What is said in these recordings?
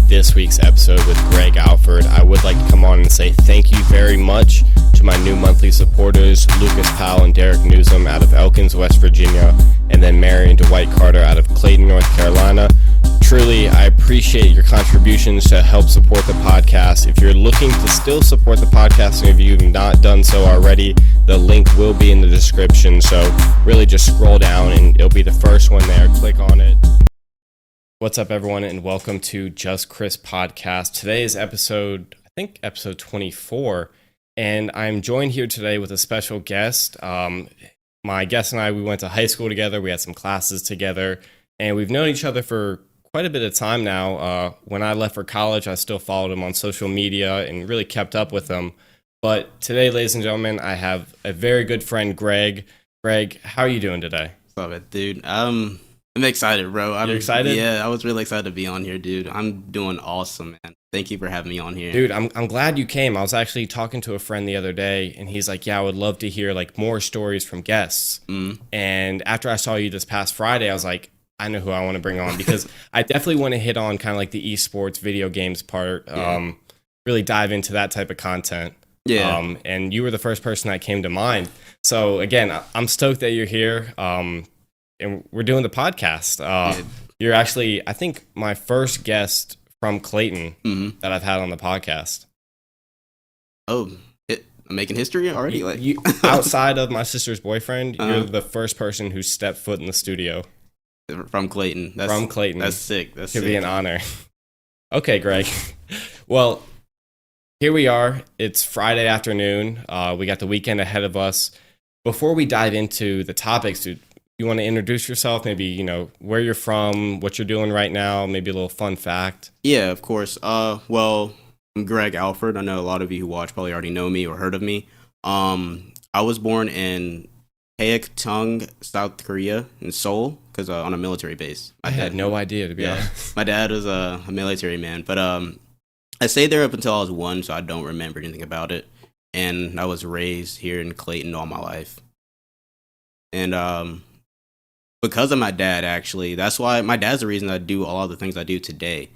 this week's episode with Greg Alford. I would like to come on and say thank you very much to my new monthly supporters, Lucas Powell and Derek Newsom out of Elkins, West Virginia, and then Marion Dwight Carter out of Clayton, North Carolina. Truly, I appreciate your contributions to help support the podcast. If you're looking to still support the podcast, and if you've not done so already, the link will be in the description. So really just scroll down and it'll be the first one there. Click on it. What's up, everyone, and welcome to Just Chris Podcast. Today is episode 24, and I'm joined here today with a special guest. My guest and I, we went to high school together. We had some classes together, and we've known each other for quite a bit of time now. When I left for college, I still followed him on social media and really kept up with him. But today, ladies and gentlemen, I have a very good friend, Greg. Greg, how are you doing today? Love it, dude. I'm excited, bro. You're excited? Yeah, I was really excited to be on here, dude. I'm doing awesome, man. Thank you for having me on here. Dude, I'm glad you came. I was actually talking to a friend the other day, and he's like, yeah, I would love to hear like more stories from guests. And after I saw you this past Friday, I was like, I know who I want to bring on, because I definitely want to hit on kind of like the esports video games part, really dive into that type of content. Yeah. And you were the first person that came to mind. So again, I'm stoked that you're here. And we're doing the podcast. You're actually, I think, my first guest from Clayton that I've had on the podcast. Oh, I'm making history already? You, outside of my sister's boyfriend, you're the first person who stepped foot in the studio. From Clayton. From Clayton. That's sick. That's sick. Could be an honor. Okay, Greg. Well, here we are. It's Friday afternoon. We got the weekend ahead of us. Before we dive into the topics, dude, you want to introduce yourself? Maybe, you know, where you're from, what you're doing right now, maybe a little fun fact. Yeah, of course. Well, I'm Greg Alford. I know a lot of you who watch probably already know me or heard of me. I was born in Haeuk-tong, South Korea, in Seoul, because on a military base. I had no idea, to be honest. My dad was a military man, but I stayed there up until I was 1, so I don't remember anything about it. And I was raised here in Clayton all my life. And because of my dad, actually, that's why my dad's the reason I do all of the things I do today,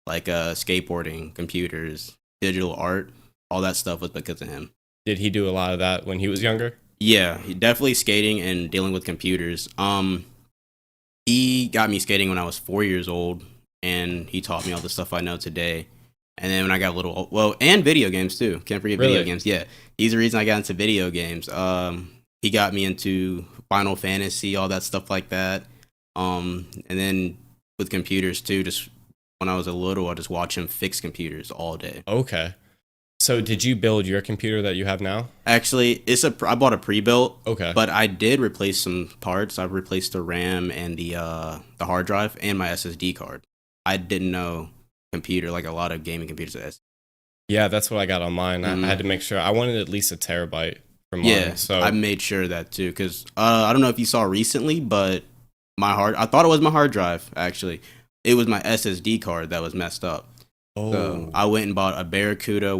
like skateboarding, computers, digital art, all that stuff was because of him. Did he do a lot of that when he was younger? Yeah, he definitely skating and dealing with computers. He got me skating when I was 4 years old, and he taught me all the stuff I know today. And then when I got a little, and video games too. Can't forget video games. Yeah, he's the reason I got into video games. He got me into Final Fantasy, all that stuff like that. And then with computers too, just when I was a little, I just watch him fix computers all day. Okay. So did you build your computer that you have now? Actually, I bought a pre-built. Okay. But I did replace some parts. I've replaced the RAM and the hard drive and my SSD card. I didn't know computer, like a lot of gaming computers. Yeah, that's what I got on mine. I had to make sure. I wanted at least a terabyte for mine. Yeah, so I made sure of that too, because I don't know if you saw recently, but I thought it was my hard drive, actually. It was my SSD card that was messed up. Oh. So I went and bought a Barracuda 2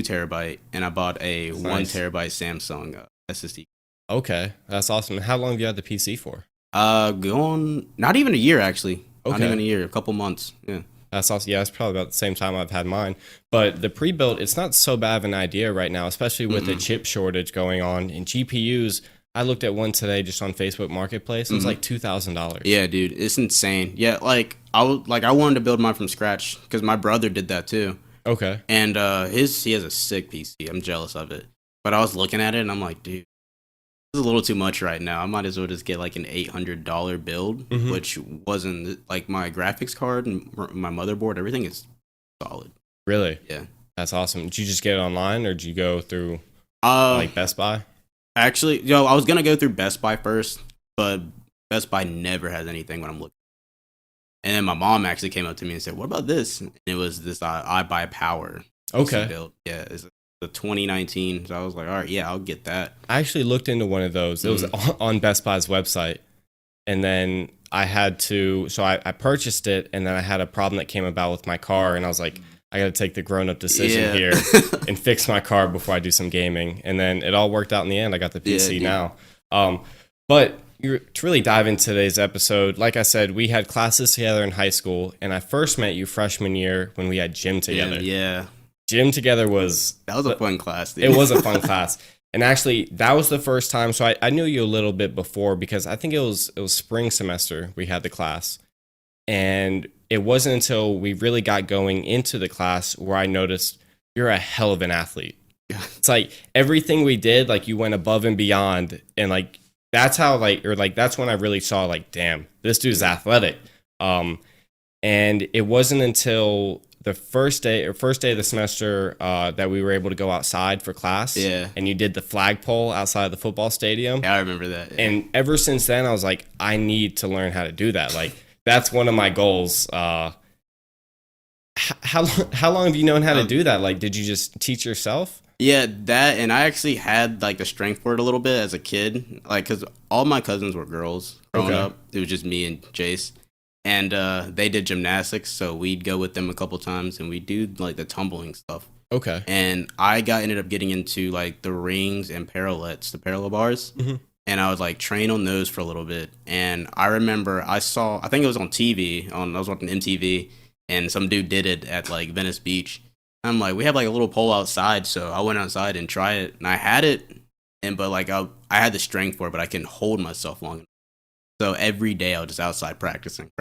terabyte, and I bought a That's 1 nice. terabyte Samsung SSD. Okay, that's awesome. How long have you had the PC for? Going not even a year, actually. Okay. Not even a year, a couple months. Yeah. That's awesome. Yeah, it's probably about the same time I've had mine. But the pre-built, it's not so bad of an idea right now, especially with the chip shortage going on. And GPUs, I looked at one today just on Facebook Marketplace. It was like $2,000. Yeah, dude, it's insane. Yeah, I wanted to build mine from scratch because my brother did that too. Okay. And he has a sick PC. I'm jealous of it. But I was looking at it and I'm like, dude, this is a little too much right now. I might as well just get like an $800 build, which wasn't like my graphics card and my motherboard. Everything is solid. Really? Yeah. That's awesome. Did you just get it online, or did you go through like Best Buy? Actually, I was going to go through Best Buy first, but Best Buy never has anything when I'm looking. And then my mom actually came up to me and said, what about this? And it was this iBuyPower. Okay. Build. Yeah, it's the 2019. So I was like, all right, yeah, I'll get that. I actually looked into one of those. It was on Best Buy's website. And then I had to, so I purchased it, and then I had a problem that came about with my car, and I was like, I got to take the grown-up decision here and fix my car before I do some gaming. And then it all worked out in the end. I got the PC now. But to really dive into today's episode, like I said, we had classes together in high school, and I first met you freshman year when we had gym together. Yeah. Gym together that was a fun class, dude. It was a fun class. And actually, that was the first time. So I knew you a little bit before because I think it was spring semester we had the class. And it wasn't until we really got going into the class where I noticed you're a hell of an athlete. It's like everything we did, like you went above and beyond. And like, that's how that's when I really saw like, damn, this dude's athletic. And it wasn't until the first day of the semester that we were able to go outside for class. Yeah. And you did the flagpole outside of the football stadium. Yeah, I remember that. Yeah. And ever since then, I was like, I need to learn how to do that. Like, that's one of my goals. How long have you known how to do that? Like, did you just teach yourself? Yeah, that, and I actually had like the strength for it a little bit as a kid, like because all my cousins were girls growing up. It was just me and Jace, and they did gymnastics, so we'd go with them a couple times, and we'd do like the tumbling stuff. Okay. And I ended up getting into like the rings and parallettes, the parallel bars, and I was like train on those for a little bit. And I remember I think it was on TV, I was watching MTV, and some dude did it at like Venice Beach. I'm like, we have like a little pole outside, so I went outside and tried it, and I had it, but like I had the strength for it, but I couldn't hold myself long enough. So every day I was just outside practicing.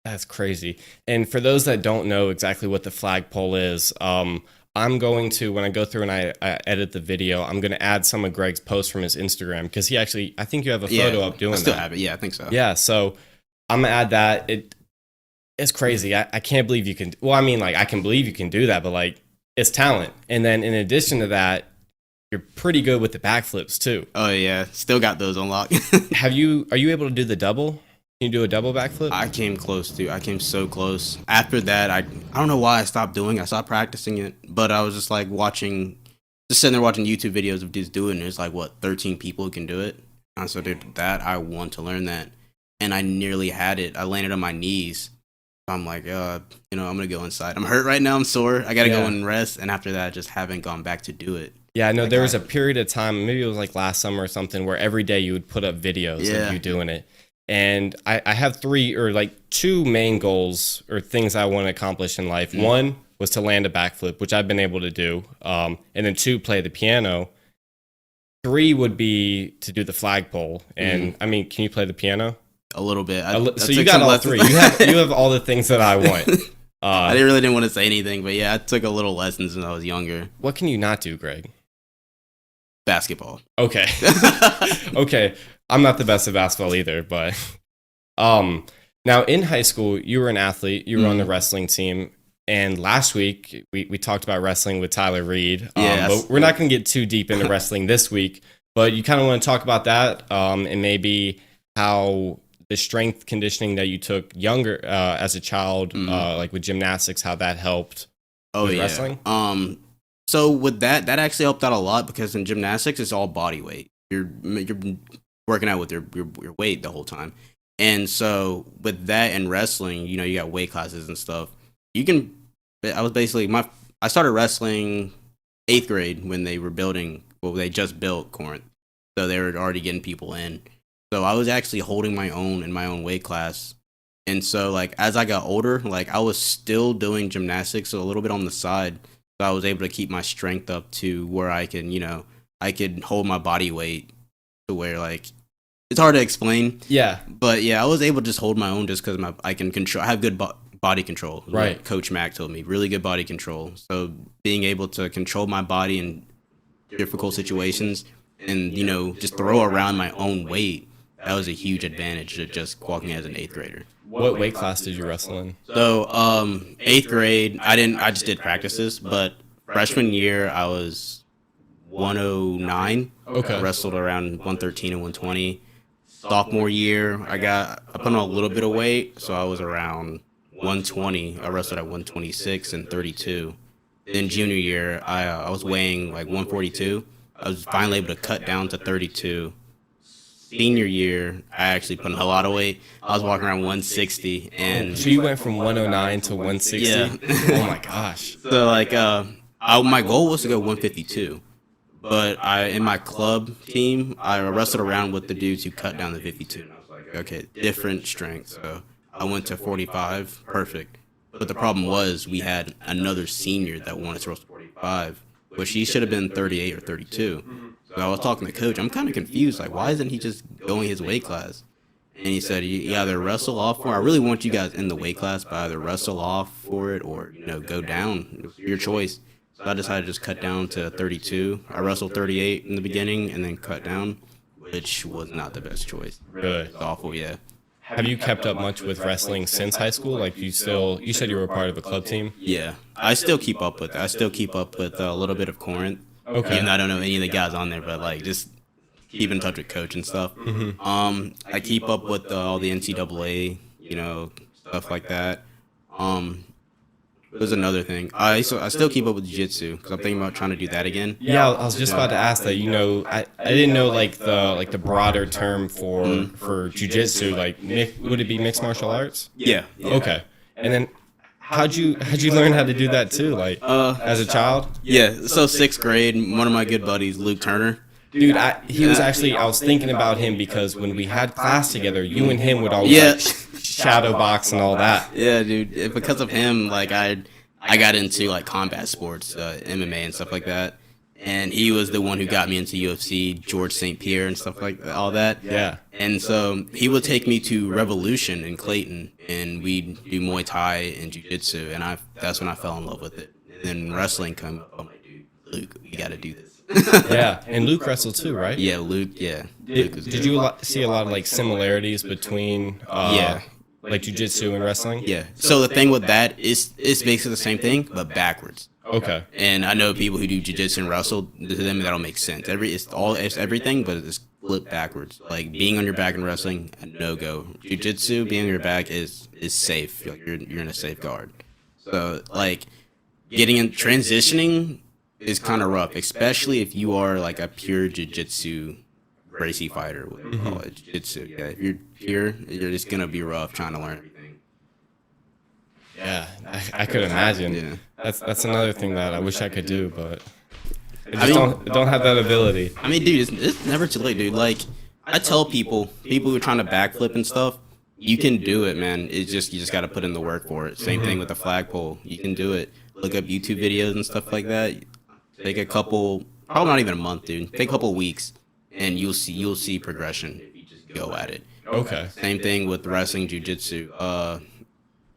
That's crazy. And for those that don't know exactly what the flagpole is, I'm going to, when I go through and I edit the video, I'm going to add some of Greg's posts from his Instagram because he actually, I think you have a photo up doing that. I still have it. Yeah, I think so. Yeah, so I'm going to add that. It's crazy. I can't believe you can. Well, I mean, like, I can believe you can do that, but like, it's talent. And then in addition to that, you're pretty good with the backflips too. Oh yeah, still got those on lock. Are you able to do the double? Can you do a double backflip? I came so close. After that, I don't know why I stopped practicing it, but I was just like sitting there watching YouTube videos of dudes doing it. There's like 13 people who can do it. And so I want to learn that, and I nearly had it. I landed on my knees. I'm like, I'm gonna go inside. I'm hurt right now. I'm sore. I gotta go and rest. And after that, I just haven't gone back to do it. Yeah, I know there was a period of time, maybe it was like last summer or something, where every day you would put up videos of you doing it. And I have two main goals or things I want to accomplish in life. One was to land a backflip, which I've been able to do. And then 2, play the piano. 3 would be to do the flagpole. And I mean, can you play the piano? A little bit. So you got all 3. You have all the things that I want. I really didn't want to say anything, but yeah, I took a little lessons when I was younger. What can you not do, Greg? Basketball. Okay. Okay. I'm not the best at basketball either, but now in high school, you were an athlete. You were on the wrestling team. And last week, we talked about wrestling with Tyler Reed. But we're not going to get too deep into wrestling this week. But you kind of want to talk about that and maybe how the strength conditioning that you took younger as a child, like with gymnastics, how that helped with wrestling? So with that actually helped out a lot because in gymnastics, it's all body weight. You're working out with your weight the whole time. And so with that and wrestling, you got weight classes and stuff. I started wrestling 8th grade when they were they just built Corinth. So they were already getting people in. So I was actually holding my own in my own weight class. And so like as I got older, like I was still doing gymnastics a little bit on the side. So I was able to keep my strength up to where I could hold my body weight to where like it's hard to explain. Yeah. But yeah, I was able to just hold my own just because I can control. I have good body control. Right. Like Coach Mac told me, really good body control. So being able to control my body in difficult situations and just throw around my own weight, that was a huge advantage to just walking as an 8th grader. What weight class did you wrestle in? So 8th grade, I just did practices, but freshman year I was 109. Okay. I wrestled around 113 and 120. Sophomore year, I put on a little bit of weight, so I was around 120. I wrestled at 126 and 32. Then junior year, I was weighing like 142. I was finally able to cut down to 32. Senior year, I actually put on a lot of weight. I was walking around 160, and so you went from 109 to 160. Yeah. Oh my gosh. So like, my goal was to go 152, But in my club team, I wrestled around with the dudes who cut down to 52. And I was like, okay, different strength. So I went to 45, perfect. But the problem was we had another senior that wanted to wrestle 45, but she should have been 38 or 32. So I was talking to coach. I'm kind of confused. Like, why isn't he just going his weight class? And he said, you either wrestle off for it. I really want you guys in the weight class, but either wrestle off for it or, go down. It's your choice. So I decided to just cut down to 32. I wrestled 38 in the beginning and then cut down, which was not the best choice. Really? It's awful, yeah. Have you kept up much with wrestling since high school? Like, you said you were a part of a club team? Yeah, I still keep up with it. I still keep up with a little bit of Corinth. Okay. Even though I don't know any of the guys on there, but, like, just keep in touch with coach and stuff. I keep up with all the NCAA, stuff like that. There's another thing. I still keep up with Jiu-Jitsu because I'm thinking about trying to do that again. Yeah, I was just about to ask that. I didn't know the broader term for Jiu-Jitsu. Like, would it be mixed martial arts? Yeah. Okay. And then how'd you learn how to do that too? Like, as a child? Yeah. So 6th grade, one of my good buddies, Luke Turner. Dude, I was thinking about him because when we had class together, you and him would always shadow box and all that. Yeah, dude. Because of him, like I got into like combat sports, MMA and stuff like that. And he was the one who got me into UFC, George St. Pierre and stuff like that, all that. Yeah. And so he would take me to Revolution in Clayton, and we'd do Muay Thai and Jiu-Jitsu, and that's when I fell in love with it. And then wrestling came up. I'm like, dude, Luke, we got to do this. Yeah, and Luke wrestled too, right? Yeah, Luke. Yeah. Did you see a lot of like similarities between like jiu-jitsu and wrestling? Yeah. So the thing with that is it's basically the same thing but backwards. Okay. And I know people who do jiu-jitsu and wrestle, to them that'll make sense. It's everything, but it's flipped backwards. Like being on your back in wrestling, a no go. Jiu-jitsu, being on your back is safe. Like you're in a safe guard. So like getting in transitioning is kind of rough, especially if you are like a pure jiu-jitsu racy fighter. Jiu-jitsu. Yeah, if you're pure, you're just gonna be rough trying to learn everything. Yeah, I could imagine. Yeah. That's another thing that I wish I could do, but I don't have that ability. I mean, dude, it's never too late, dude. Like I tell people who are trying to backflip and stuff, you can do it, man. It's just you just got to put in the work for it. Same thing with the flagpole. You can do it. Look up YouTube videos and stuff like that. Take a couple, probably not even a month, dude. Take a couple weeks, and you'll see progression if you just go at it. Okay. Same thing with wrestling, jiu-jitsu.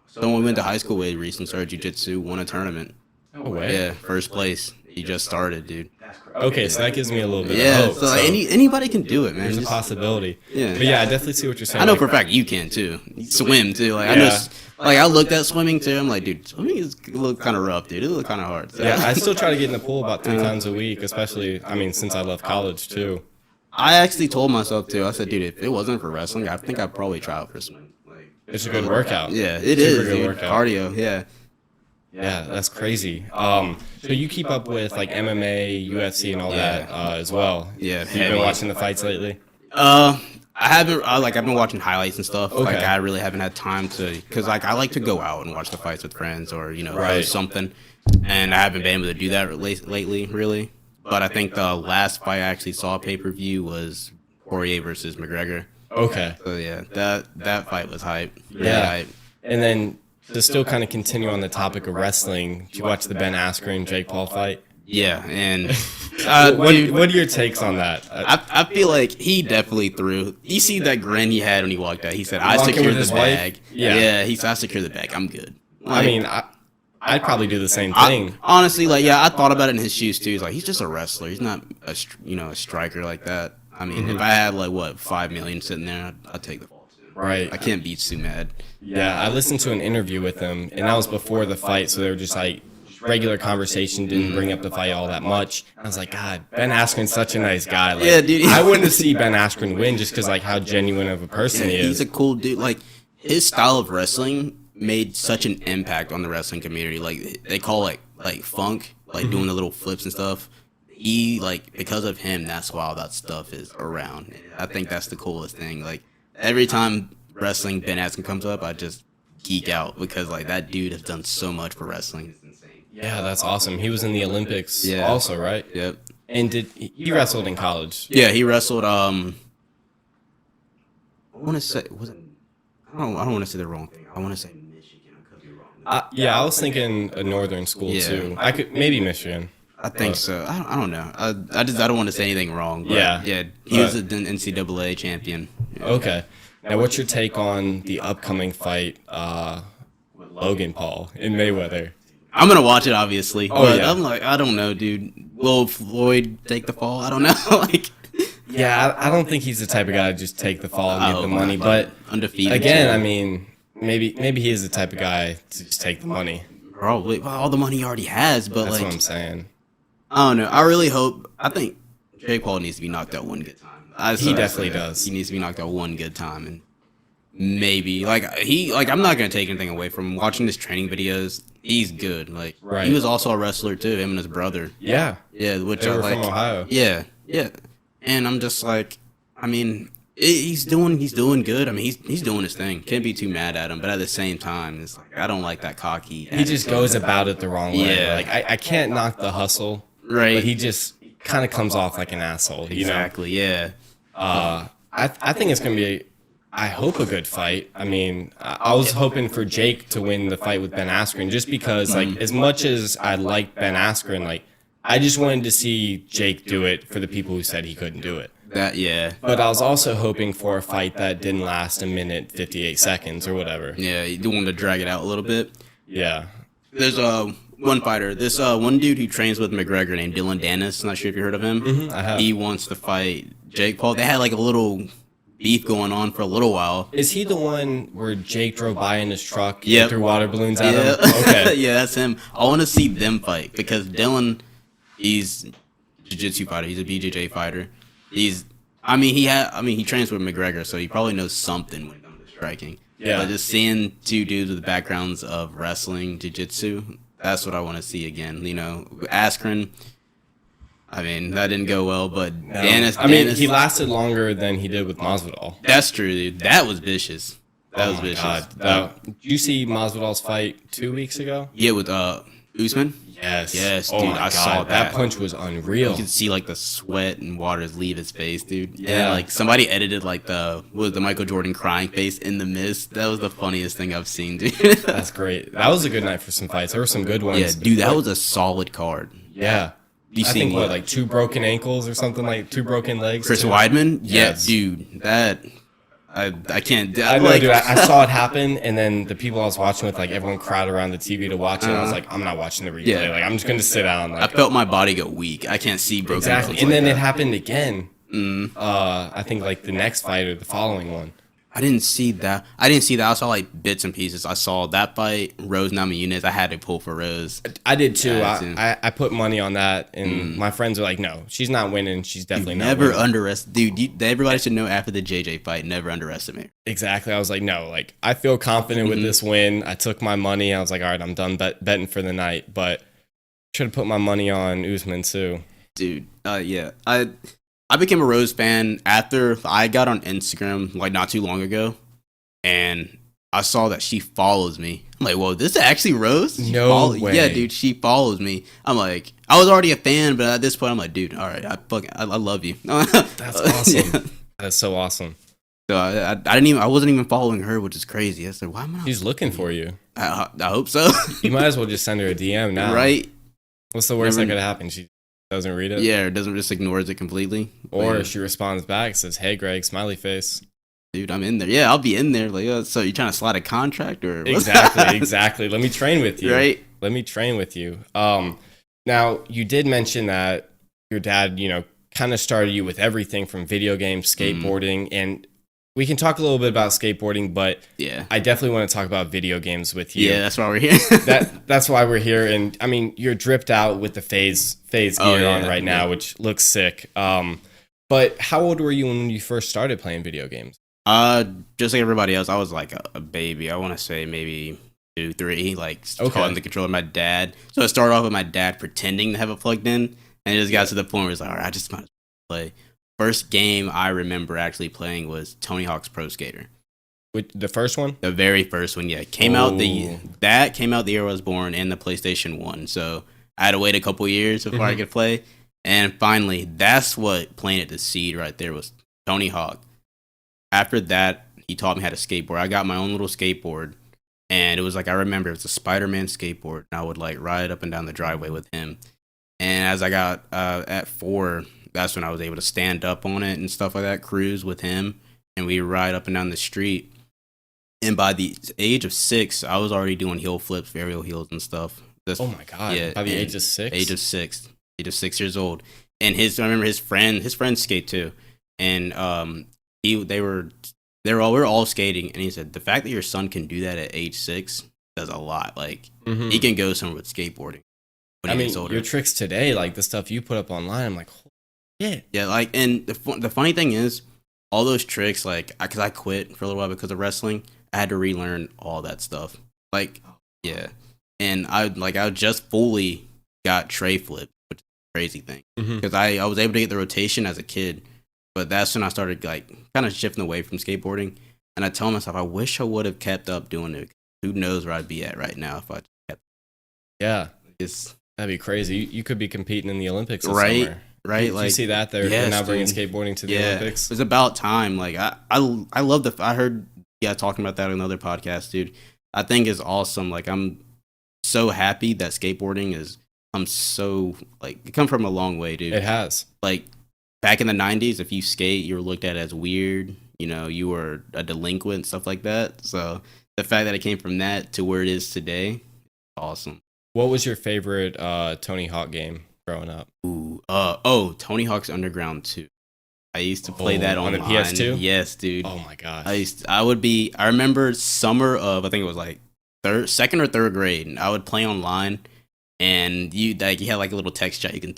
Someone we went to high school with recently started jiu-jitsu, won a tournament. No way. Yeah, first place. He just started, dude. Okay, so that gives me a little bit of hope. So anybody can do it, man. There's a possibility. Yeah. But yeah, I definitely see what you're saying. I know for a fact you can too. You swim too. Like I know. Like I looked at swimming too. I'm like, dude, swimming look kind of rough, dude. It look kind of hard. So. Yeah, I still try to get in the pool about 3 times a week, especially. I mean, since I left college too. I actually told myself too. I said, dude, if it wasn't for wrestling, I think I'd probably try out for swimming. Like it's a good workout. Yeah, it is. Good workout. Cardio. Yeah. Yeah, that's crazy. So you keep up with like MMA, UFC, and all that as well. Yeah. Have you been watching the fights lately? I haven't. I've been watching highlights and stuff. Okay. Like I really haven't had time to, because like I like to go out and watch the fights with friends or host something, and I haven't been able to do that lately, really. But I think the last fight I actually saw pay-per-view was Poirier versus McGregor. Okay. So yeah, that fight was hype. Yeah. Hype. And then to still kind of continue on the topic of wrestling, did you watch the Ben Askren Jake Paul fight? Yeah, and what are your takes on that? I feel like he definitely threw. You see that grin he had when he walked out. He said, "I secured the bag." Yeah, he said, "I secured the bag. I'm good." Like, I mean, I'd probably do the same thing. Honestly, like, yeah, I thought about it in his shoes too. He's like, he's just a wrestler. He's not a striker like that. I mean, if I had like $5 million sitting there, I'd take the fall too. Right. I can't beat Sumad. Yeah, I listened to an interview with him, and that was before the fight, so they were just like regular conversation, didn't bring up the fight all that much. I was like, God, Ben Askren's such a nice guy. Like, yeah, dude. I wouldn't see Ben Askren win just because like how genuine of a person he is. He's a cool dude. Like his style of wrestling made such an impact on the wrestling community. Like they call it like funk, like doing the little flips and stuff. He because of him, that's why all that stuff is around. I think that's the coolest thing. Like every time wrestling Ben Askren comes up, I just geek out because like that dude has done so much for wrestling. It's insane. Yeah, that's awesome. He was in the Olympics also, right? Yep. And did he wrestled in college? Yeah, he wrestled. I want to say I don't want to say the wrong thing. I want to say Michigan. I could be wrong. Yeah, I was thinking a northern school too. I could maybe Michigan. I think so. I don't know. I don't want to say anything wrong. But Yeah. He was an NCAA champion. Yeah. Okay. Now, what's your take on the upcoming fight with Logan Paul in Mayweather? I'm gonna watch it, obviously. Oh, But yeah. I'm like, I don't know, dude. Will Floyd take the fall? I don't know. Like, Yeah, I don't think he's the type of guy to just take the fall and get the money. But undefeated. again, I mean, maybe he is the type of guy to just take the money. Probably. Well, all the money he already has, but That's like, what I'm saying. I don't know. I really hope. I think Jake Paul needs to be knocked out one good time. He definitely does. He needs to be knocked out one good time, and maybe I'm not gonna take anything away from watching his training videos. He's good. Like, Right. He was also a wrestler too. Him and his brother. Yeah. Yeah, which They I were like. from Ohio. Yeah, yeah. And I'm just like, I mean, he's doing good. I mean, he's doing his thing. Can't be too mad at him. But at the same time, it's like, I don't like that cocky. He just goes about it the wrong way. Yeah. Like I can't knock the hustle, Right. but he just kind of comes off like an asshole. You know. Exactly. Yeah. I think it's gonna be. I hope a good fight. I mean, I was hoping for Jake to win the fight with Ben Askren, just because, like, as much as I like Ben Askren, like, I just wanted to see Jake do it for the people who said he couldn't do it. Yeah. But I was also hoping for a fight that didn't last a minute 58 seconds or whatever. Yeah. You do want to drag it out a little bit. Yeah. There's one fighter. This one dude who trains with McGregor named Dylan Dennis. Not sure if you heard of him. I have. He wants to fight Jake Paul. They had like a little beef going on for a little while. Is he the one where Jake drove by in his truck and Yep. threw water balloons at Yeah. him? Okay. Yeah, that's him. I want to see them fight because Dylan, he's a jiu-jitsu fighter. He's a BJJ fighter. He trains with McGregor, so he probably knows something when it comes to striking. Yeah. But just seeing two dudes with backgrounds of wrestling, jiu-jitsu, that's what I want to see again. You know, Askren, I mean, that didn't go well, but No. Dennis, he lasted longer than he did with Masvidal. that's true, dude. That was vicious. That was my vicious. God. Did you see Masvidal's fight 2 weeks ago? Yeah, with Usman. Yes. Yes, Oh dude, my I God. saw that. punch was unreal. You could see like the sweat and waters leave his face, dude. Yeah. And like somebody edited like the Michael Jordan crying face in the mist. That was the funniest thing I've seen, dude. That's great. That was a good night for some fights. There were some good ones. Yeah, dude, that was a solid card. Yeah. You I seen think what, like 2 broken ankles or something, like 2 broken legs? Chris too? Weidman? Yes. Yeah, dude, that I can't. I know, like, dude. I saw it happen, and then the people I was watching with, like, everyone crowded around the TV to watch it. And I was like, I'm not watching the replay. Yeah. Like, I'm just going to sit down. I Like, felt my body go weak. I can't see broken exactly. bones And like then it that. happened again. I think, like, the next fight or the following one. I didn't see that. I saw like bits and pieces. I saw that fight, Rose Namajunas. I had to pull for Rose. I did too. Yeah, too. I put money on that, and my friends are like, "No, she's not winning. She's definitely not Never winning." underestimate, dude. Everybody should know after the JJ fight. Never underestimate her. Exactly. I was like, "No, like I feel confident with this win." I took my money. I was like, "All right, I'm done betting for the night." But should have put my money on Usman too. Dude. Yeah. I became a Rose fan after I got on Instagram like not too long ago, and I saw that she follows me. I'm like, whoa, this is actually Rose? No way. Yeah, dude, she follows me. I'm like, I was already a fan, but at this point, I'm like, dude, all right, I love you. That's awesome. Yeah. That's so awesome. So I wasn't even following her, which is crazy. I said, why am I? She's looking for you. I hope so. You might as well just send her a DM now. Right? What's the worst Never- that could happen? She doesn't read it. Yeah, it doesn't just ignores it completely. Or Yeah. she responds back, says, "Hey, Greg," smiley face. Dude, I'm in there. Yeah, I'll be in there. Like, so you trying to slide a contract or what? Exactly. Let me train with you. Right? Let me train with you. Now you did mention that your dad, kind of started you with everything from video games, skateboarding, and we can talk a little bit about skateboarding, but Yeah. I definitely want to talk about video games with you. Yeah, that's why we're here. That's why we're here. And I mean, you're dripped out with the FaZe gear on right now, which looks sick. But how old were you when you first started playing video games? Just like everybody else, I was like a baby. I want to say maybe 2, 3, like calling the controller my dad. So it started off with my dad pretending to have it plugged in, and it just got to the point where it's like, all right, I just might as well play. First game I remember actually playing was Tony Hawk's Pro Skater. The first one? The very first one, yeah. Came out the year I was born, and the PlayStation 1. So I had to wait a couple years before I could play. And finally, that's what planted the seed right there was Tony Hawk. After that, he taught me how to skateboard. I got my own little skateboard, and it was like, I remember it was a Spider-Man skateboard, and I would like ride up and down the driveway with him. And as I got at 4, that's when I was able to stand up on it and stuff like that, cruise with him, and we ride up and down the street. And by the age of 6, I was already doing heel flips, aerial heels, and stuff. Oh my god! Yeah, by the age of 6. Age of 6 years old. And I remember his friends skate too, and we were all skating, and he said the fact that your son can do that at age 6 does a lot. Like he can go somewhere with skateboarding. I mean, your tricks today, like the stuff you put up online, I'm like, yeah, like, and the funny thing is, all those tricks, like, because I quit for a little while because of wrestling, I had to relearn all that stuff. Like, yeah, and I just fully got tray flip, which is a crazy thing, because I was able to get the rotation as a kid, but that's when I started like kind of shifting away from skateboarding, and I tell myself I wish I would have kept up doing it. Who knows where I'd be at right now if I kept. Yeah, that'd be crazy. You could be competing in the Olympics this right summer. Right, like, you see that they're now bringing skateboarding to the Olympics. It's about time. Like I love I heard talking about that on another podcast, dude. I think it's awesome. Like I'm so happy that skateboarding is. I'm so like it come from a long way, dude. It has. Like back in the 90s, if you skate, you were looked at as weird. You know, you were a delinquent, stuff like that. So the fact that it came from that to where it is today, awesome. What was your favorite Tony Hawk game growing up? Tony Hawk's Underground 2. I used to play that on online. the PS2? Yes, dude. Oh my gosh. I remember summer of, I think it was like second or third grade, and I would play online, and you had like a little text chat, you can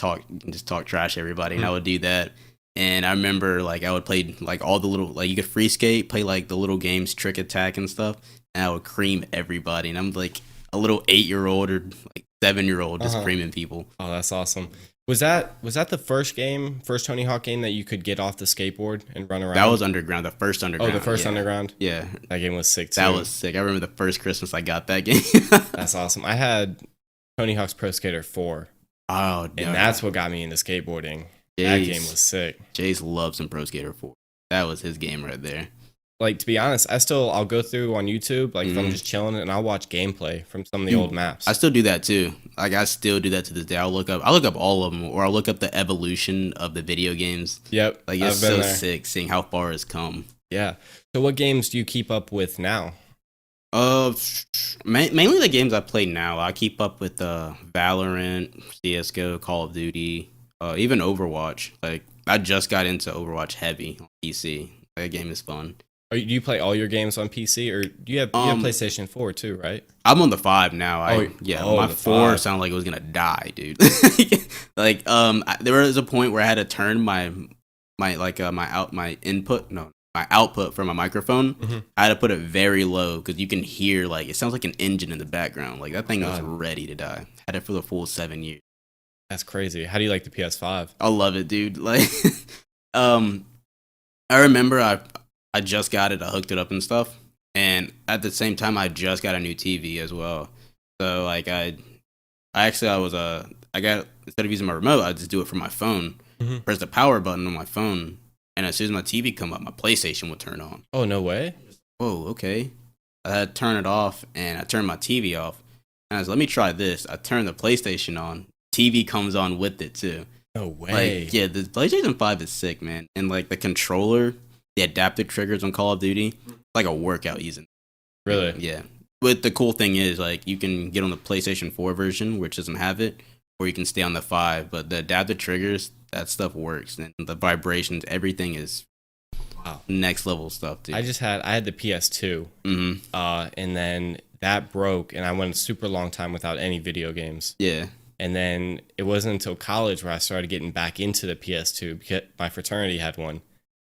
just talk trash to everybody, and I would do that. And I remember like I would play like all the little, like you could free skate, play like the little games, Trick Attack and stuff, and I would cream everybody, and I'm like a little 8-year-old or like 7-year-old just creaming people. Oh, that's awesome. Was that the first Tony Hawk game that you could get off the skateboard and run around? That was Underground, the first Underground. Oh, the first Underground? Yeah. That game was sick too. That was sick. I remember the first Christmas I got that game. That's awesome. I had Tony Hawk's Pro Skater 4. Oh, and that's what got me into skateboarding. That game was sick. Jace loves some Pro Skater 4. That was his game right there. Like, to be honest, I'll go through on YouTube, like if I'm just chilling, and I'll watch gameplay from some of the old maps. I still do that too. Like I still do that to this day. I'll look up all of them, or I'll look up the evolution of the video games. Yep. Like it's so sick seeing how far it's come. Yeah. So what games do you keep up with now? Mainly the games I play now. I keep up with Valorant, CS:GO, Call of Duty, even Overwatch. Like I just got into Overwatch heavy on PC. That game is fun. Do you play all your games on PC, or do you have PlayStation 4 too, right? I'm on the 5 now. My 4 sounded like it was gonna die, dude. Like there was a point where I had to turn my output from my microphone. I had to put it very low because you can hear like it sounds like an engine in the background. Like that thing was ready to die. Had it for the full 7 years. That's crazy. How do you like the PS5? I love it, dude. Like I remember I just got it. I hooked it up and stuff, and at the same time, I just got a new TV as well. So like I got, instead of using my remote, I just do it from my phone. Press the power button on my phone, and as soon as my TV come up, my PlayStation would turn on. Oh, no way! Whoa, okay. I had to turn it off, and I turned my TV off. And I was, let me try this. I turned the PlayStation on. TV comes on with it too. No way! Like, yeah, the PlayStation 5 is sick, man, and like the controller. The adaptive triggers on Call of Duty, like a workout using. Really? Yeah. But the cool thing is, like, you can get on the PlayStation 4 version, which doesn't have it, or you can stay on the 5. But the adaptive triggers, that stuff works, and the vibrations, everything is next level stuff, dude. I had the PS2, and then that broke, and I went a super long time without any video games. Yeah. And then it wasn't until college where I started getting back into the PS2 because my fraternity had one.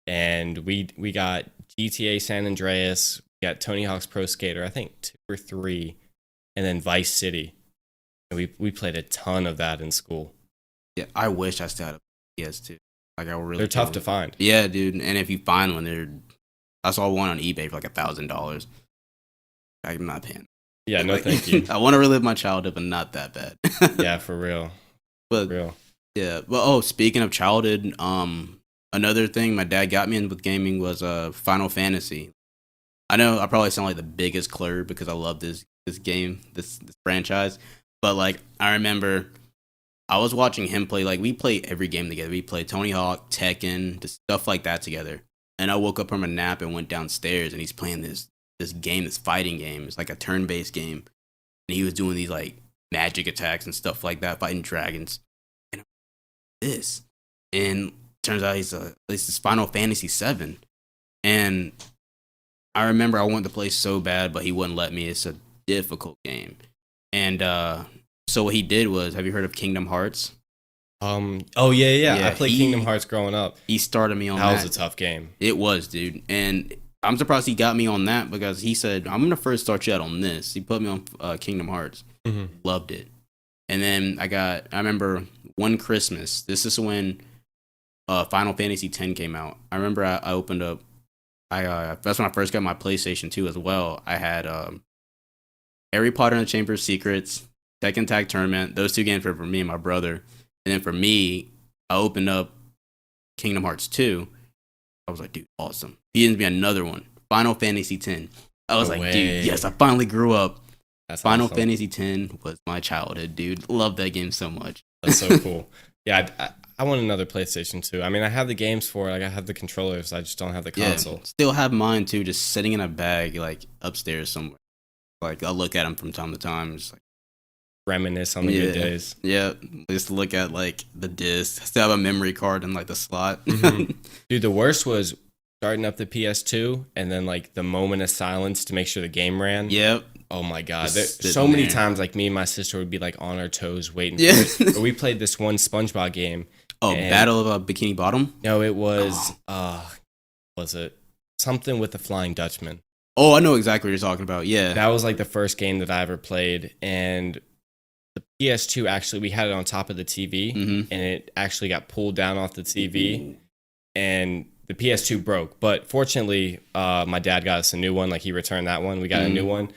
And we got GTA San Andreas, we got Tony Hawk's Pro Skater, I think 2 or 3, and then Vice City. And we played a ton of that in school. Yeah, I wish I still had a PS2. Like they're tough to find. Yeah, dude. And if you find one, I saw one on eBay for like $1,000. I'm not paying. Yeah, no, thank you. I want to relive my childhood, but not that bad. Yeah, for real. But for real. Yeah. Well, speaking of childhood, another thing my dad got me in with gaming was Final Fantasy. I know I probably sound like the biggest clerk because I love this game, this franchise. But like I remember I was watching him play, like we play every game together. We play Tony Hawk, Tekken, just stuff like that together. And I woke up from a nap and went downstairs and he's playing this game, this fighting game. It's like a turn-based game. And he was doing these like magic attacks and stuff like that, fighting dragons. And this. And turns out it's this Final Fantasy 7. And I remember I wanted to play so bad, but he wouldn't let me. It's a difficult game. And so what he did was, have you heard of Kingdom Hearts? Oh yeah. I played Kingdom Hearts growing up. He started me on that. That was a tough game. It was, dude. And I'm surprised he got me on that because he said, I'm going to first start you out on this. He put me on Kingdom Hearts. Mm-hmm. Loved it. And then I remember one Christmas, this is when Final Fantasy X came out. I remember I opened up, that's when I first got my PlayStation 2 as well. I had Harry Potter and the Chamber of Secrets, Tekken Tag Tournament. Those two games were for me and my brother. And then for me, I opened up Kingdom Hearts 2. I was like, dude, awesome. He didn't be another one. Final Fantasy X. I was dude, yes, I finally grew up. That's Final awesome. Fantasy X was my childhood, dude. Love that game so much. That's so cool. Yeah, I want another PlayStation 2. I mean, I have the games for it. Like, I have the controllers. I just don't have the console. Yeah, still have mine, too, just sitting in a bag, like, upstairs somewhere. Like, I'll look at them from time to time. Just like, reminisce on the good days. Yeah, just look at, like, the disc. I still have a memory card in, like, the slot. Mm-hmm. Dude, the worst was starting up the PS2 and then, like, the moment of silence to make sure the game ran. Yep. Oh my God. So many times, like, me and my sister would be, like, on our toes waiting for it. But we played this one SpongeBob game. Oh, Battle of Bikini Bottom? No, it was, was it something with the Flying Dutchman? Oh, I know exactly what you're talking about. Yeah. That was, like, the first game that I ever played. And the PS2, actually, we had it on top of the TV. Mm-hmm. And it actually got pulled down off the TV. And the PS2 broke. But fortunately, my dad got us a new one. Like, he returned that one. We got a new one.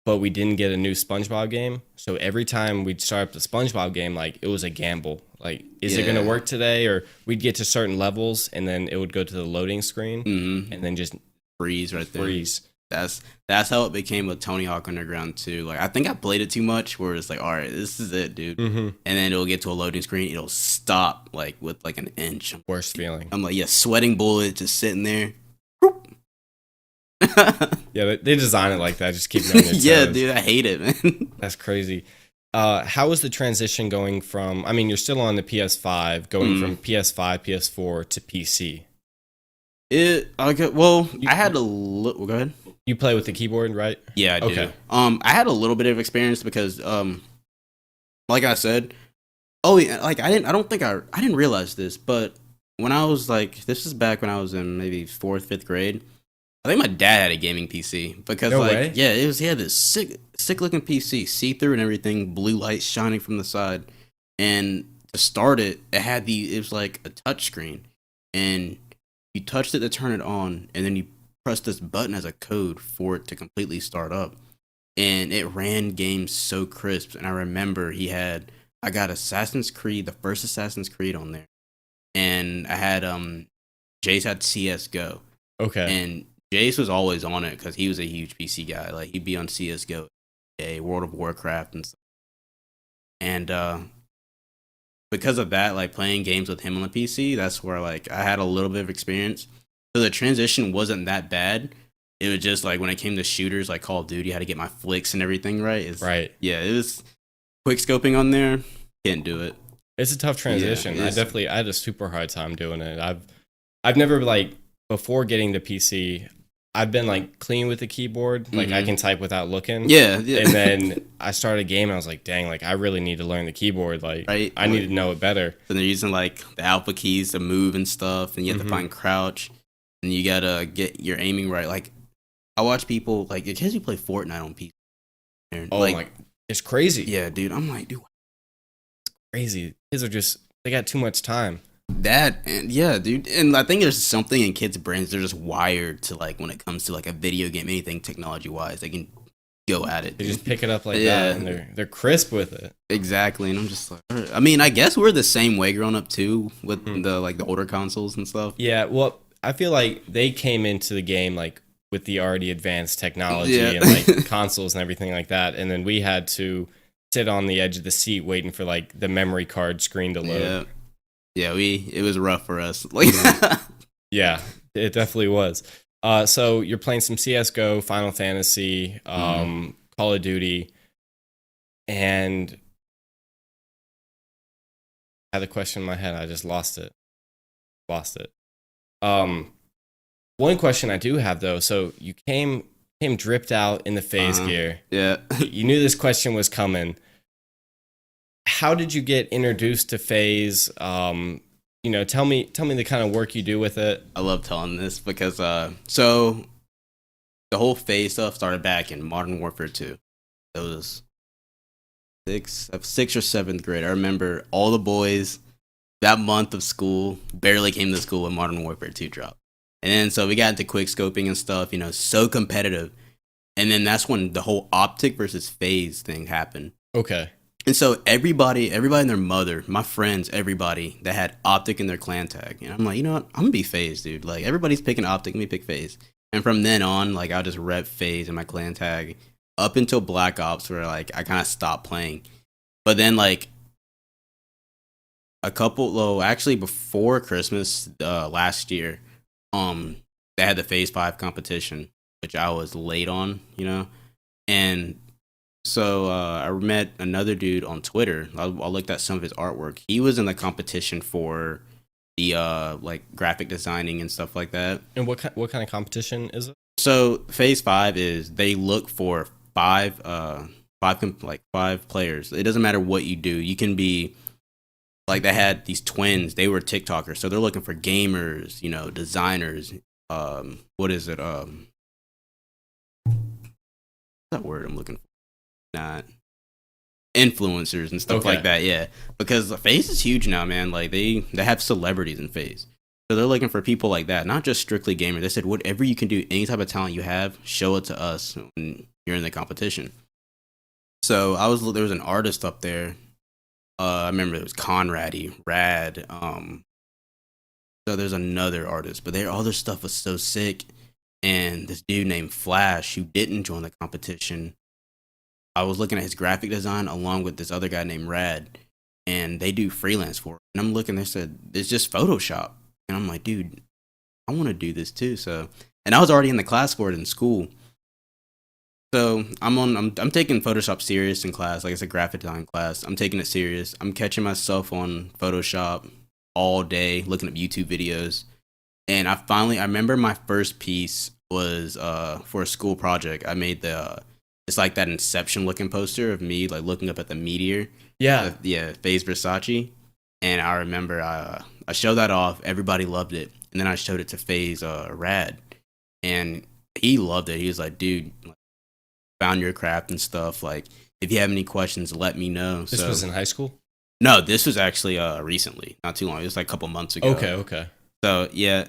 But we didn't get a new SpongeBob game. So every time we'd start up the SpongeBob game, like, it was a gamble. Like, is it going to work today? Or we'd get to certain levels, and then it would go to the loading screen, and then just freeze right there. Freeze. That's how it became with Tony Hawk Underground too. Like, I think I played it too much, where it's like, all right, this is it, dude. Mm-hmm. And then it'll get to a loading screen, it'll stop like with like an inch. Worst feeling. I'm like, sweating bullet, just sitting there. Yeah, they design it like that. Just keep going. Yeah, dude, I hate it, man. That's crazy. How is the transition going from? I mean, you're still on the PS5, going from PS5, PS4 to PC. I had a little. Go ahead. You play with the keyboard, right? Yeah, I do. Okay. I had a little bit of experience because, like I said, I didn't realize this, but when I was like, this is back when I was in maybe 4th, 5th grade. I think my dad had a gaming PC because, he had this sick looking PC, see through and everything, blue lights shining from the side, and to start it, it was like a touch screen, and you touched it to turn it on, and then you press this button as a code for it to completely start up, and it ran games so crisp. And I remember I got Assassin's Creed, the first Assassin's Creed on there, and I had Jace had CS:GO. Okay, and Jace was always on it because he was a huge PC guy. Like, he'd be on CS:GO, World of Warcraft, and stuff. And because of that, like, playing games with him on the PC, that's where, like, I had a little bit of experience. So the transition wasn't that bad. It was just, like, when it came to shooters, like Call of Duty, I had to get my flicks and everything right. Right. Yeah, it was quick scoping on there. Can't do it. It's a tough transition. Yeah, I had a super hard time doing it. I've never, like, before getting the PC, I've been like clean with the keyboard. Like, I can type without looking. Yeah. And then I started a game and I was like, dang, like, I really need to learn the keyboard. Like, right? I need to know it better. So they're using like the alpha keys to move and stuff, and you have to find crouch, and you gotta get your aiming right. Like, I watch people, like, the kids who play Fortnite on PC. Oh, like, it's crazy. Yeah, dude. I'm like, dude, it's crazy. Kids they got too much time. Dude, and I think there's something in kids' brains. They're just wired to, like, when it comes to like a video game, anything technology wise, they can go at it. They just pick it up like that, and they're crisp with it. Exactly, and I'm just like, I mean, I guess we're the same way growing up too with the older consoles and stuff. Yeah, well, I feel like they came into the game like with the already advanced technology and like consoles and everything like that, and then we had to sit on the edge of the seat waiting for like the memory card screen to load. Yeah, it was rough for us. Like, yeah, it definitely was. So you're playing some CS:GO, Final Fantasy, Call of Duty, and I had a question in my head. I just lost it. One question I do have though. So you came dripped out in the FaZe gear. Yeah. You knew this question was coming. How did you get introduced to FaZe? Tell me the kind of work you do with it. I love telling this because so the whole FaZe stuff started back in Modern Warfare 2. It was sixth or seventh grade. I remember all the boys that month of school barely came to school when Modern Warfare 2 dropped. And then so we got into quick scoping and stuff, so competitive. And then that's when the whole optic versus FaZe thing happened. Okay. And so everybody and their mother, my friends, everybody that had optic in their clan tag. And I'm like, you know what? I'm gonna be FaZe, dude. Like, everybody's picking optic, let me pick FaZe. And from then on, like, I'll just rep FaZe in my clan tag up until Black Ops, where like I kind of stopped playing. But then like actually before Christmas last year, they had the FaZe 5 competition, which I was late on, and so I met another dude on Twitter. I looked at some of his artwork. He was in the competition for the like graphic designing and stuff like that. And what kind of competition is it? So FaZe 5 is they look for five players. It doesn't matter what you do. You can be like, they had these twins. They were TikTokers, so they're looking for gamers, designers. What is it? That word I'm looking for. Not influencers and stuff like that. Yeah, because FaZe is huge now, man. Like, they have celebrities in FaZe, so they're looking for people like that, not just strictly gamers. They said, whatever you can do, any type of talent you have, show it to us when you're in the competition. So there was an artist up there. I remember it was Conrady, Rad. So there's another artist, but all their stuff was so sick. And this dude named Flash, who didn't join the competition, I was looking at his graphic design along with this other guy named Rad, and they do freelance for it. And I'm looking, they said, it's just Photoshop. And I'm like, dude, I want to do this too. So, and I was already in the class for it in school. So I'm taking Photoshop serious in class. Like, it's a graphic design class. I'm taking it serious. I'm catching myself on Photoshop all day, looking up YouTube videos. And I remember my first piece was for a school project. I made it's like that Inception looking poster of me like looking up at the meteor. Yeah. FaZe Versace. And I remember I showed that off. Everybody loved it. And then I showed it to FaZe Rad. And he loved it. He was like, dude, found your craft and stuff. Like, if you have any questions, let me know. This was in high school? No, this was actually recently, not too long. It was like a couple months ago. Okay. So yeah,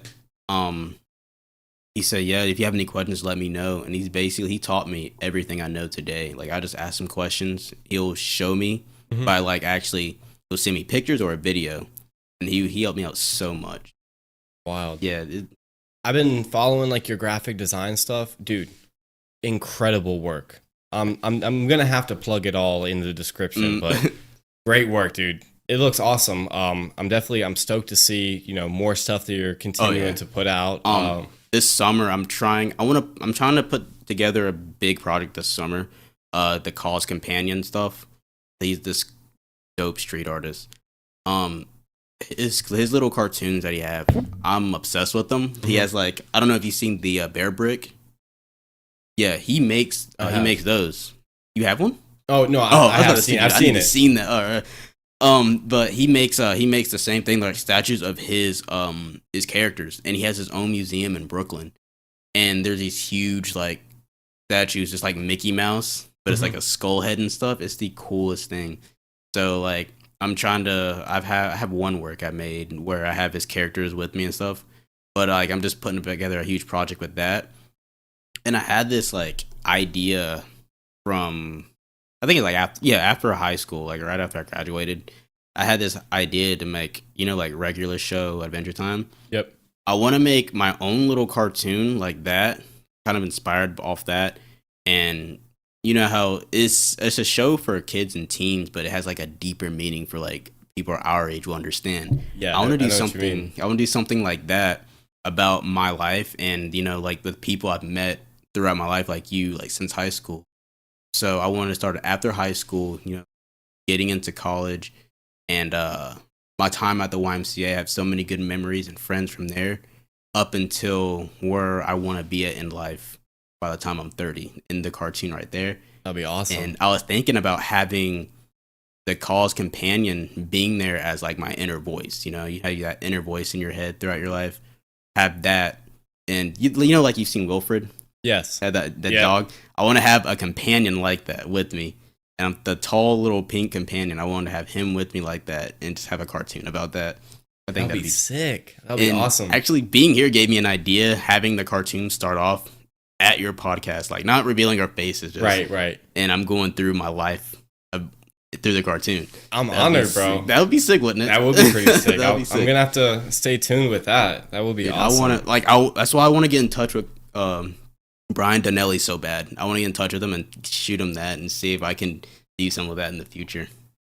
he said, yeah, if you have any questions, let me know. And he taught me everything I know today. Like, I just asked him questions. He'll show me by like actually he'll send me pictures or a video, and he helped me out so much. Wild. Yeah, I've been following like your graphic design stuff, dude. Incredible work. I'm gonna have to plug it all in the description, but great work, dude. It looks awesome. I'm stoked to see more stuff that you're continuing to put out. This summer I'm trying to put together a big project this summer. The Cause Companion stuff. He's this dope street artist. His little cartoons that he have, I'm obsessed with them. He has like, I don't know if you've seen the Bear Brick. Yeah, he makes those. You have one? Oh no, I've seen it. Seen that. But he makes the same thing, like statues of his characters, and he has his own museum in Brooklyn. And there's these huge like statues, just like Mickey Mouse, but it's like a skull head and stuff. It's the coolest thing. So like, I have one work I made where I have his characters with me and stuff, but like I'm just putting together a huge project with that. And I had this like idea from, I think like after high school, like right after I graduated, I had this idea to make, like regular show Adventure Time. Yep. I want to make my own little cartoon like that, kind of inspired off that. And you know how it's a show for kids and teens, but it has like a deeper meaning for like people our age will understand. Yeah, I want to do something. I want to do something like that about my life and like the people I've met throughout my life, like you, like since high school. So I wanted to start after high school, getting into college. And my time at the YMCA, I have so many good memories and friends from there up until where I want to be at in life by the time I'm 30 in the cartoon right there. That'd be awesome. And I was thinking about having the cause companion being there as like my inner voice. You have that inner voice in your head throughout your life. Have that. And like you've seen Wilfred? Yes. Had that dog. I want to have a companion like that with me. And the tall little pink companion, I wanted to have him with me like that and just have a cartoon about that. I think that'd be sick. That'd be awesome. Actually, being here gave me an idea, having the cartoon start off at your podcast, like not revealing our faces. Just, right. And I'm going through my life through the cartoon. I'm honored, bro. That would be sick, wouldn't it? That would be pretty sick. I'm going to have to stay tuned with that. That would be awesome. That's why I want to get in touch with Brian Donnelly so bad. I want to get in touch with him and shoot him that and see if I can do some of that in the future.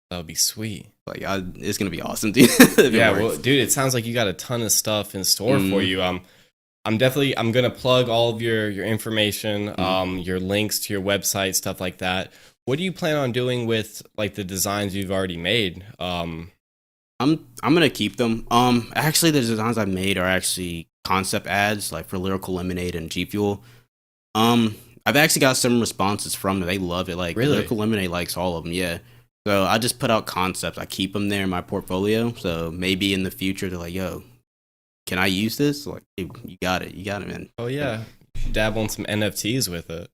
That would be sweet. Like it's gonna be awesome, dude. Yeah, well, dude, it sounds like you got a ton of stuff in store for you. I'm gonna plug all of your information, your links to your website, stuff like that. What do you plan on doing with like the designs you've already made? I'm gonna keep them. Actually, the designs I made are actually concept ads, like for Lyrical Lemonade and GFuel. I've actually got some responses from them. They love it. Like really? Lyrical Lemonade likes all of them. Yeah. So I just put out concepts. I keep them there in my portfolio. So maybe in the future they're like, "Yo, can I use this?" Like, hey, you got it, man. Oh yeah, you should dabble in some NFTs with it.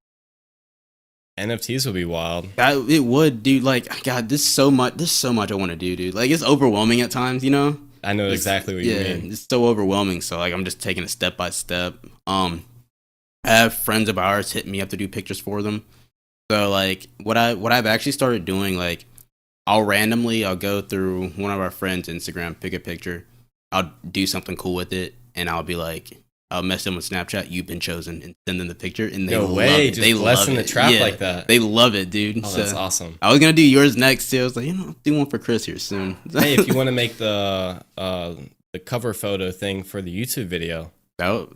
NFTs would be wild. It would, dude. Like, God, there's so much I want to do, dude. Like, it's overwhelming at times, I know exactly what you mean. It's so overwhelming. So like, I'm just taking it step by step. I have friends of ours hit me up to do pictures for them. So like what I've actually started doing, like I'll go through one of our friends' Instagram, pick a picture, I'll do something cool with it, and I'll be like, I'll mess them with Snapchat, you've been chosen, and send them the picture, and they love it. Just they blessing the trap like that. They love it, dude. Oh, that's awesome. I was gonna do yours next too. I was like, I'll do one for Chris here soon. Hey, if you want to make the cover photo thing for the YouTube video,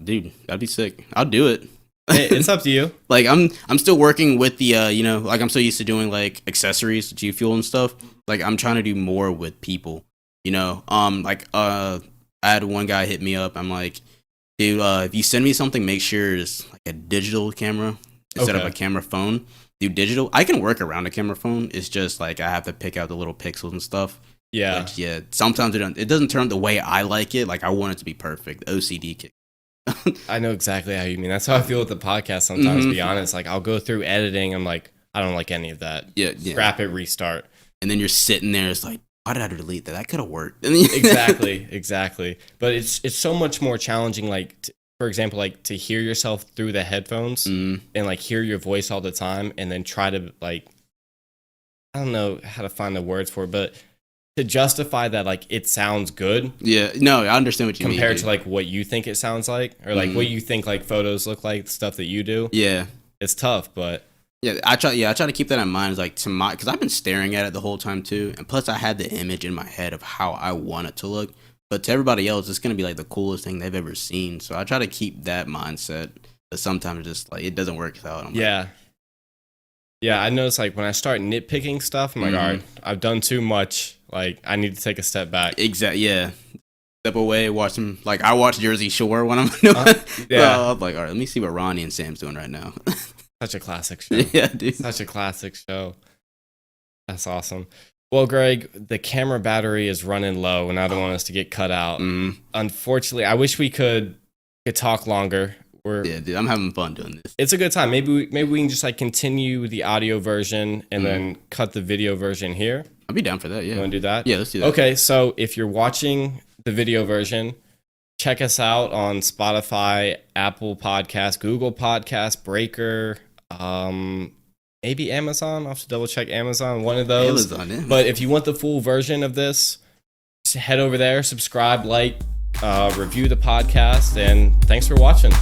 dude, that'd be sick. I'll do it. Hey, it's up to you. Like I'm still working with the like I'm so used to doing like accessories, GFuel and stuff. Like I'm trying to do more with people. I had one guy hit me up. I'm like, dude, if you send me something, make sure it's like a digital camera instead of a camera phone. Do digital. I can work around a camera phone. It's just like I have to pick out the little pixels and stuff. Yeah. Which, yeah. Sometimes it doesn't turn the way I like it. Like I want it to be perfect. OCD kick. I know exactly how you mean. That's how I feel with the podcast sometimes, to be honest. Like, I'll go through editing. I'm like, I don't like any of that. Yeah. Scrap it, restart. And then you're sitting there. It's like, why did I delete that? That could have worked. Exactly. But it's so much more challenging, like, for example, like, to hear yourself through the headphones and, like, hear your voice all the time and then try to, like, I don't know how to find the words for it, but to justify that, like, it sounds good. Yeah, no, I understand what you mean. Compared to, like, what you think it sounds like, or, like, what you think, like, photos look like, the stuff that you do. Yeah. It's tough, but... I try to keep that in mind. It's like, because I've been staring at it the whole time, too. And plus, I had the image in my head of how I want it to look. But to everybody else, it's going to be, like, the coolest thing they've ever seen. So I try to keep that mindset. But sometimes it's just, like, it doesn't work out. Yeah, I notice, like, when I start nitpicking stuff, I'm like, all right, I've done too much. Like, I need to take a step back. Exactly, yeah. Step away, watch some, like, I watch Jersey Shore when I'm doing so I'm like, all right, let me see what Ronnie and Sam's doing right now. Such a classic show. Yeah, dude. Such a classic show. That's awesome. Well, Greg, the camera battery is running low, and I don't want us to get cut out. Unfortunately, I wish we could talk longer. Yeah, dude, I'm having fun doing this. It's a good time. Maybe we can just like continue the audio version and then cut the video version here. I'll be down for that. Yeah, you want to do that? Yeah, let's do that. Okay, so if you're watching the video version, check us out on Spotify, Apple Podcasts, Google Podcasts, Breaker, maybe Amazon. I'll have to double check Amazon, one of those. Amazon, yeah. But if you want the full version of this, just head over there, subscribe, like, review the podcast, and thanks for watching.